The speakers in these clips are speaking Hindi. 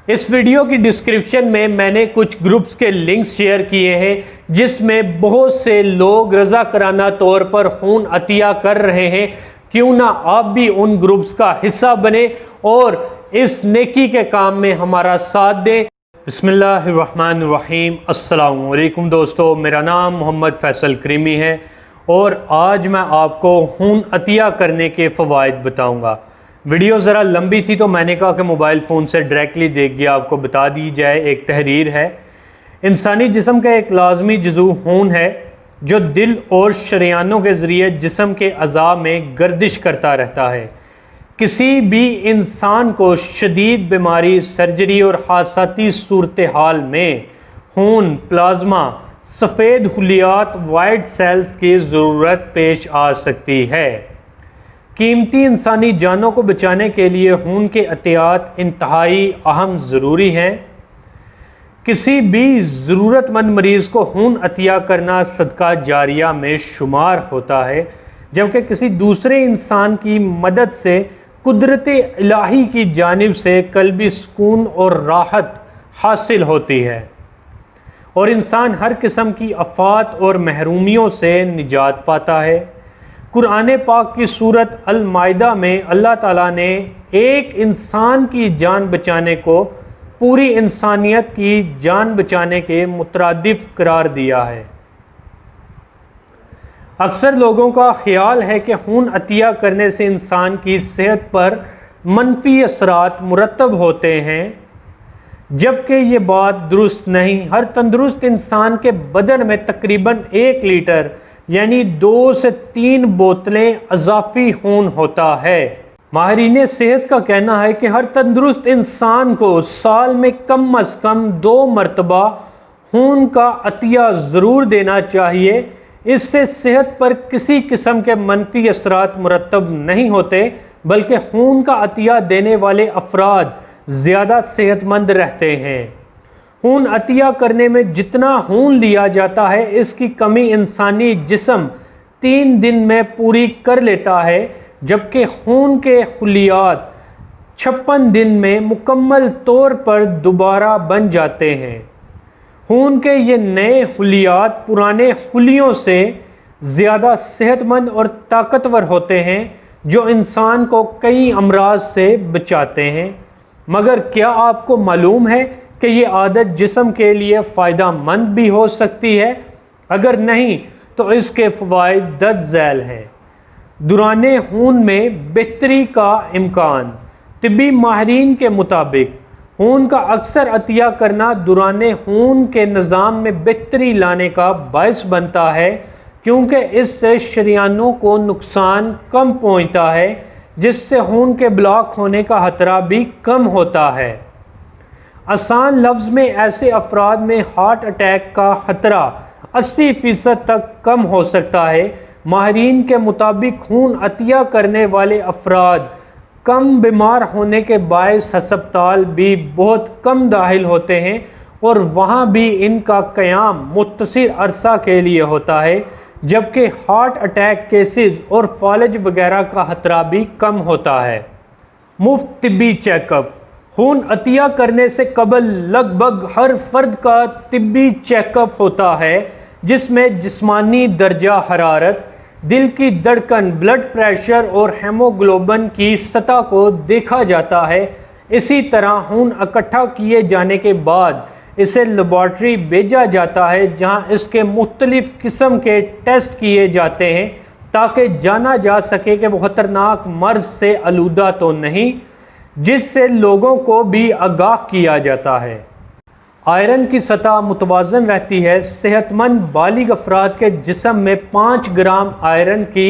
इस वीडियो की डिस्क्रिप्शन में मैंने कुछ ग्रुप्स के लिंक्स शेयर किए हैं जिसमें बहुत से लोग रज़ाकाराना तौर पर खून अतिया कर रहे हैं। क्यों ना आप भी उन ग्रुप्स का हिस्सा बने और इस नेकी के काम में हमारा साथ दें। बिस्मिल्लाहिर्रहमानिर्रहीम। अस्सलामु अलैकुम दोस्तों, मेरा नाम मोहम्मद फैसल करीमी है और आज मैं आपको खून अतिया करने के फ़वाइद बताऊंगा। वीडियो ज़रा लंबी थी तो मैंने कहा कि मोबाइल फ़ोन से डायरेक्टली देख के आपको बता दी जाए। एक तहरीर है। इंसानी जिस्म का एक लाजमी जुज़ू खून है जो दिल और शरियानों के ज़रिए जिस्म के अज़ा में गर्दिश करता रहता है। किसी भी इंसान को शदीद बीमारी, सर्जरी और हादसाती सूरत हाल में खून, प्लाज्मा, सफ़ेद खुलियात, वाइट सेल्स की ज़रूरत पेश आ सकती है। कीमती इंसानी जानों को बचाने के लिए खून के एहतियात इंतहाई अहम ज़रूरी हैं। किसी भी ज़रूरतमंद मरीज़ को खून अतिया करना सदका जारिया में शुमार होता है, जबकि किसी दूसरे इंसान की मदद से कुदरत इलाही की जानिब से कल्बी सुकून और राहत हासिल होती है और इंसान हर किस्म की आफात और महरूमियों से निजात पाता है। कुरान पाक की सूरत अल माइदा में अल्लाह ताला ने एक इंसान की जान बचाने को पूरी इंसानियत की जान बचाने के मुतरादिफ करार दिया है। अक्सर लोगों का ख्याल है कि खून अतिया करने से इंसान की सेहत पर मनफी असरात मुरतब होते हैं, जबकि ये बात दुरुस्त नहीं। हर तंदुरुस्त इंसान के बदन में तकरीबन 1 लीटर यानी 2 से 3 बोतलें अज़ाफ़ी खून होता है। माहिरीन सेहत का कहना है कि हर तंदुरुस्त इंसान को साल में कम अज़ कम 2 मरतबा खून का अतिया ज़रूर देना चाहिए। इससे सेहत पर किसी किस्म के मनफी असरात मुरतब नहीं होते, बल्कि खून का अतिया देने वाले अफराद ज़्यादा सेहतमंद रहते हैं। खून अतिया करने में जितना खून लिया जाता है, इसकी कमी इंसानी जिस्म 3 दिन में पूरी कर लेता है, जबकि खून के खुलियात 56 दिन में मुकम्मल तौर पर दोबारा बन जाते हैं। खून के ये नए खुलियात पुराने खुलियों से ज़्यादा सेहतमंद और ताकतवर होते हैं, जो इंसान को कई अमराज से बचाते हैं। मगर क्या आपको मालूम है कि ये आदत जिस्म के लिए फ़ायदा मंद भी हो सकती है? अगर नहीं तो इसके फ़वाइद दर्ज झैल हैं। दौरान खून में बेहतरी का इम्कान। तिब्बी माहिरीन के मुताबिक खून का अक्सर अतिया करना दौरान खून के निज़ाम में बेहतरी लाने का बायस बनता है, क्योंकि इससे शरियानों को नुकसान कम पहुँचता है, जिससे खून के ब्लॉक होने का खतरा भी कम होता है। आसान लफ्ज़ में ऐसे अफराद में हार्ट अटैक का खतरा 80% तक कम हो सकता है। माहिरीन के मुताबिक खून अतिया करने वाले अफराद कम बीमार होने के बायस हस्पताल भी बहुत कम दाखिल होते हैं और वहाँ भी इनका क़याम मुख्तसर अरसा के लिए होता है, जबकि हार्ट अटैक केसेस और फालज वगैरह का खतरा भी कम होता है। मुफ्त तिब्बी चेकअप। खून अतिया करने से कबल लगभग हर फर्द का तिब्बी चेकअप होता है, जिसमें जिस्मानी दर्जा हरारत, दिल की धड़कन, ब्लड प्रेशर और हेमोग्लोबिन की सतह को देखा जाता है। इसी तरह खून इकट्ठा किए जाने के बाद इसे लेबॉर्ट्री भेजा जाता है, जहां इसके मुख्तलिफ किस्म के टेस्ट किए जाते हैं ताकि जाना जा सके कि वो ख़तरनाक मर्ज से आलूदा तो नहीं, जिससे लोगों को भी आगाह किया जाता है। आयरन की सतह मुतवाज़न रहती है। सेहतमंद बालिग अफराद के जिस्म में 5 ग्राम आयरन की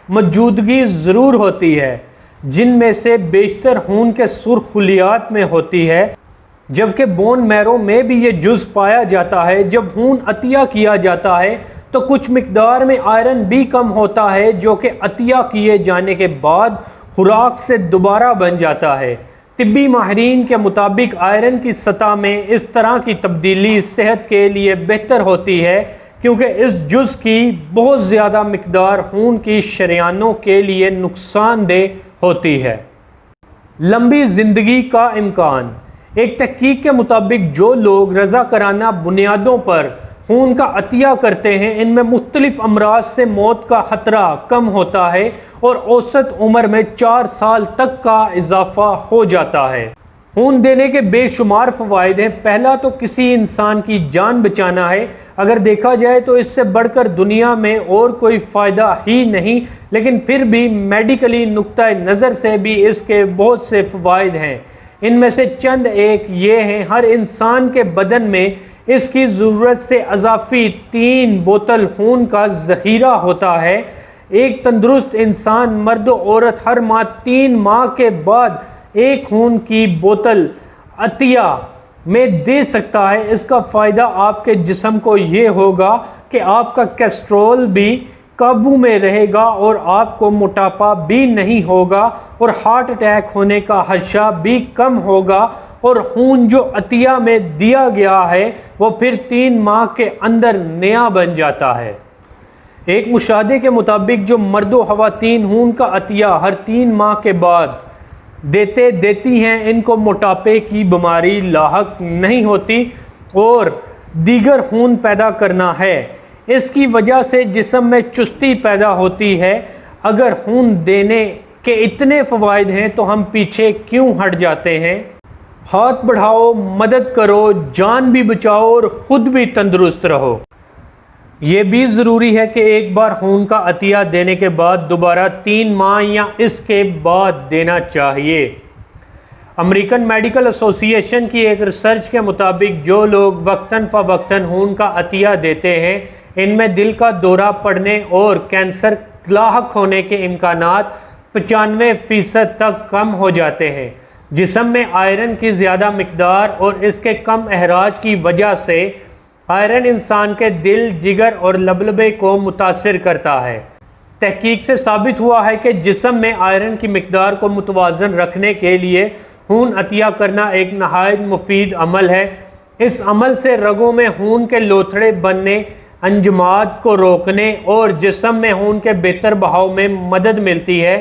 मौजूदगी ज़रूर होती है, जिनमें से बेशतर खून के सुर्ख खुलियात में होती है, जबकि बोन मैरो में भी ये जुज़ पाया जाता है। जब खून अतिया किया जाता है तो कुछ मिकदार में आयरन भी कम होता है, जो कि अतिया किए जाने के बाद खुराक से दोबारा बन जाता है। तिब्बी माहिरीन के मुताबिक आयरन की सतह में इस तरह की तब्दीली सेहत के लिए बेहतर होती है, क्योंकि इस जुज़ की बहुत ज़्यादा मिकदार खून की शरियानों के लिए नुकसानदेह होती है। लंबी ज़िंदगी का इम्कान। एक तहकीक के मुताबिक जो लोग रज़ाकाराना बुनियादों पर खून का अतिया करते हैं, इनमें मुख्तलिफ अमराज से मौत का ख़तरा कम होता है और औसत उम्र में 4 साल तक का इजाफा हो जाता है। खून देने के बेशुमार फ़वाइद हैं। पहला तो किसी इंसान की जान बचाना है। अगर देखा जाए तो इससे बढ़कर दुनिया में और कोई फ़ायदा ही नहीं, लेकिन फिर भी मेडिकली नुक्ता नज़र से भी इसके बहुत से फ़वाइद हैं। इनमें से चंद एक ये हैं, हर इंसान के बदन में इसकी ज़रूरत से अज़ाफ़ी 3 बोतल खून का ज़ख़ीरा होता है। एक तंदुरुस्त इंसान मर्द और औरत हर माह 3 माह के बाद एक खून की बोतल अतिया में दे सकता है। इसका फ़ायदा आपके जिस्म को ये होगा कि आपका कोलेस्ट्रॉल भी काबू में रहेगा और आपको मोटापा भी नहीं होगा और हार्ट अटैक होने का खदशा भी कम होगा। और खून जो अतिया में दिया गया है वो फिर 3 माह के अंदर नया बन जाता है। एक मुशाहदे के मुताबिक जो मर्दो ख़वातीन खून का अतिया हर 3 माह के बाद देती हैं, इनको मोटापे की बीमारी लाहक नहीं होती और दीगर खून पैदा करना है। इसकी वजह से जिस्म में चुस्ती पैदा होती है। अगर खून देने के इतने फ़वाइद हैं तो हम पीछे क्यों हट जाते हैं। हाथ बढ़ाओ, मदद करो, जान भी बचाओ और ख़ुद भी तंदुरुस्त रहो। ये भी ज़रूरी है कि एक बार खून का अतिया देने के बाद दोबारा 3 माह या इसके बाद देना चाहिए। अमेरिकन मेडिकल एसोसिएशन की एक रिसर्च के मुताबिक जो लोग वक्तन फ़वक्तन खून का अतिया देते हैं, इनमें दिल का दौरा पड़ने और कैंसर लाहक होने के इम्कानात 95% तक कम हो जाते हैं। जिस्म में आयरन की ज़्यादा मिकदार और इसके कम अहराज की वजह से आयरन इंसान के दिल, जिगर और लबलबे को मुतासिर करता है। तहकीक से साबित हुआ है कि जिस्म में आयरन की मिकदार को मुतवाज़न रखने के लिए खून अतिया करना एक नहायत मुफीद अमल है। इस अमल से रगों में खून के लोथड़े बनने, अंजमात को रोकने और जिस्म में खून के बेहतर बहाव में मदद मिलती है।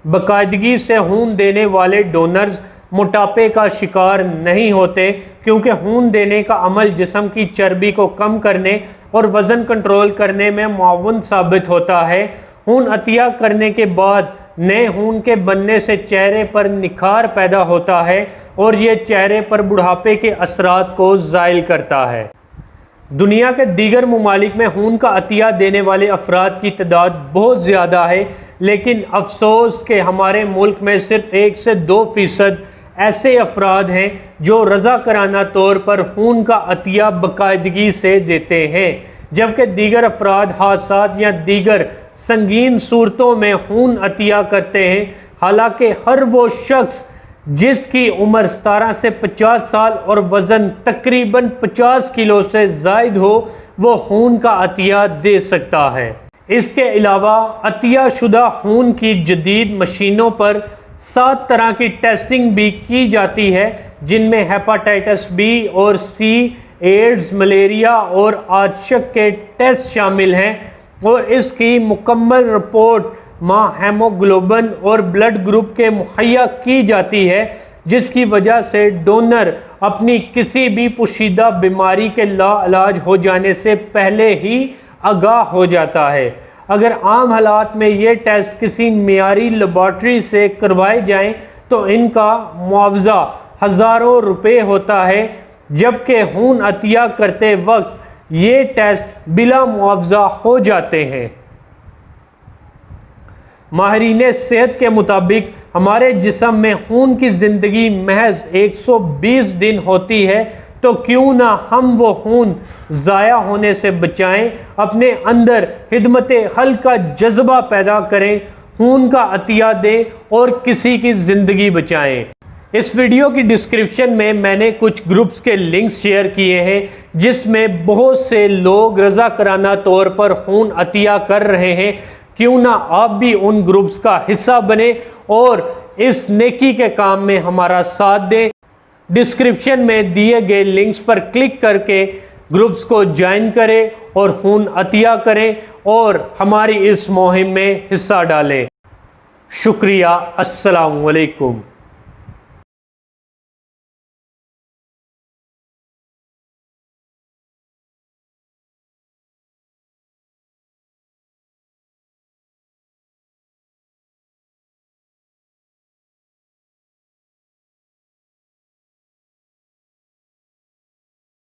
बाकायदगी से खून देने वाले डोनर्स मोटापे का शिकार नहीं होते, क्योंकि खून देने का अमल जिस्म की चर्बी को कम करने और वज़न कंट्रोल करने में मुआवन साबित होता है। खून अतिया करने के बाद नए खून के बनने से चेहरे पर निखार पैदा होता है और ये चेहरे पर बुढ़ापे के असरात को ज़ाइल करता है। दुनिया के दीगर ममालिक में खून का अतिया देने वाले अफराद की तादाद बहुत ज़्यादा है, लेकिन अफसोस के हमारे मुल्क में सिर्फ 1 से 2% ऐसे अफराद हैं जो रज़ाकाराना तौर पर खून का अतिया बाकायदगी से देते हैं, जबकि दीगर अफराद हादसात या दीगर संगीन सूरतों में खून अतिया करते हैं। हालांकि हर वो शख्स जिसकी उम्र 17 से 50 साल और वज़न तकरीबन 50 किलो से ज़ायद हो, वो खून का अतिया दे सकता है। इसके अलावा अतिया शुदा खून की जदीद मशीनों पर 7 तरह की टेस्टिंग भी की जाती है, जिनमें हेपाटाइटिस बी और सी, एड्स, मलेरिया और आरशक के टेस्ट शामिल हैं और इसकी मुकम्मल रिपोर्ट माँ हेमोग्लोबिन और ब्लड ग्रुप के मुहैया की जाती है, जिसकी वजह से डोनर अपनी किसी भी पोशीदा बीमारी के लाइलाज हो जाने से पहले ही आगाह हो जाता है। अगर आम हालात में ये टेस्ट किसी मियारी लेबॉर्ट्री से करवाए जाएं तो इनका मुआवजा हज़ारों रुपए होता है, जबकि खून अतिया करते वक्त ये टेस्ट बिला मुआवजा हो जाते हैं। माहिरीन सेहत के मुताबिक हमारे जिस्म में खून की ज़िंदगी महज 120 दिन होती है, तो क्यों ना हम वो खून ज़ाया होने से बचाएं, अपने अंदर खिदमत खल्क का जज्बा पैदा करें, खून का अतिया दें और किसी की ज़िंदगी बचाएं। इस वीडियो की डिस्क्रिप्शन में मैंने कुछ ग्रुप्स के लिंक्स शेयर किए हैं, जिसमें बहुत से लोग रज़ाकाराना तौर पर खून अतिया कर रहे हैं। क्यों ना आप भी उन ग्रुप्स का हिस्सा बने और इस नेकी के काम में हमारा साथ दें। डिस्क्रिप्शन में दिए गए लिंक्स पर क्लिक करके ग्रुप्स को ज्वाइन करें और खून अतिया करें और हमारी इस मुहिम में हिस्सा डालें। शुक्रिया। अस्सलामु अलैकुम।